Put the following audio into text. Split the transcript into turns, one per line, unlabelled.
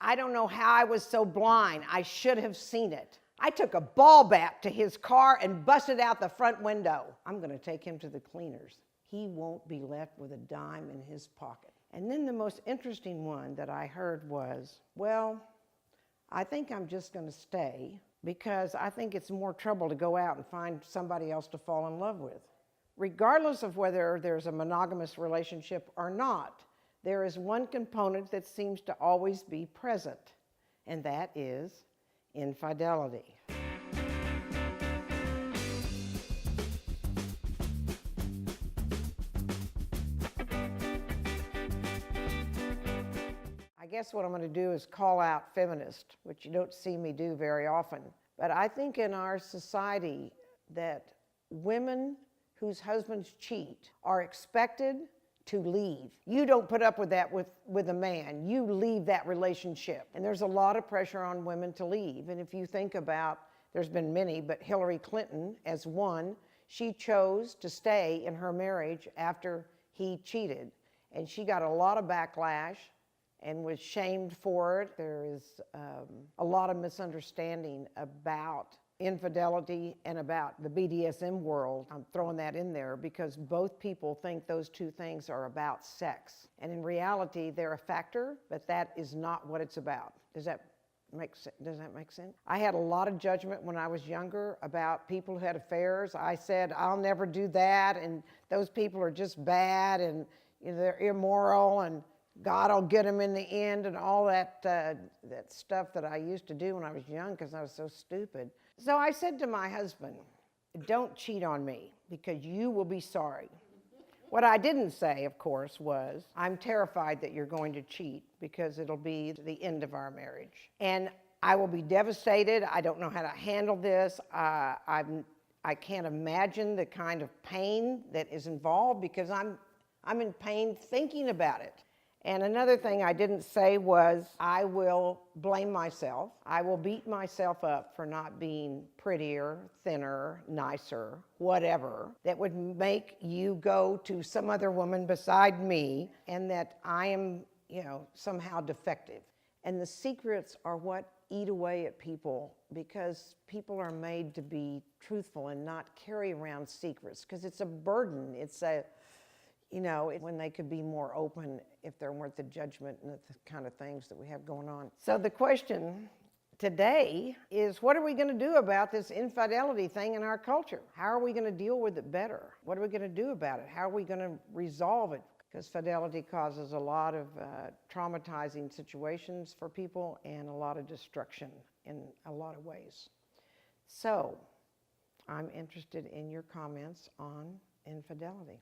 I don't know how I was so blind. I should have seen it. I took a ball bat to his car and busted out the front window. I'm going to take him to the cleaners. He won't be left with a dime in his pocket. And then the most interesting one that I heard was, well, I think I'm just going to stay because I think it's more trouble to go out and find somebody else to fall in love with. Regardless of whether there's a monogamous relationship or not, there is one component that seems to always be present, and that is infidelity. I guess what I'm going to do is call out feminist, which you don't see me do very often. But I think in our society that women whose husbands cheat are expected to leave. You don't put up with that with a man. You leave that relationship. And there's a lot of pressure on women to leave. And if you think about, there's been many, but Hillary Clinton as one, she chose to stay in her marriage after he cheated. And she got a lot of backlash and was shamed for it. There is a lot of misunderstanding about infidelity and about the BDSM world. I'm throwing that in there because both people think those two things are about sex. And in reality, they're a factor, but that is not what it's about. Does that make sense? I had a lot of judgment when I was younger about people who had affairs. I said, I'll never do that, and those people are just bad, and they're immoral, and God will get them in the end, and all that stuff that I used to do when I was young because I was so stupid. So I said to my husband, don't cheat on me because you will be sorry. What I didn't say, of course, was I'm terrified that you're going to cheat because it'll be the end of our marriage. And I will be devastated. I don't know how to handle this. I can't imagine the kind of pain that is involved because I'm in pain thinking about it. And another thing I didn't say was I will blame myself. I will beat myself up for not being prettier, thinner, nicer, whatever, that would make you go to some other woman beside me and that I am, somehow defective. And the secrets are what eat away at people because people are made to be truthful and not carry around secrets because it's a burden. It's when they could be more open if there weren't the judgment and the kind of things that we have going on. So the question today is, what are we going to do about this infidelity thing in our culture? How are we going to deal with it better? What are we going to do about it? How are we going to resolve it? Because fidelity causes a lot of traumatizing situations for people and a lot of destruction in a lot of ways. So I'm interested in your comments on infidelity.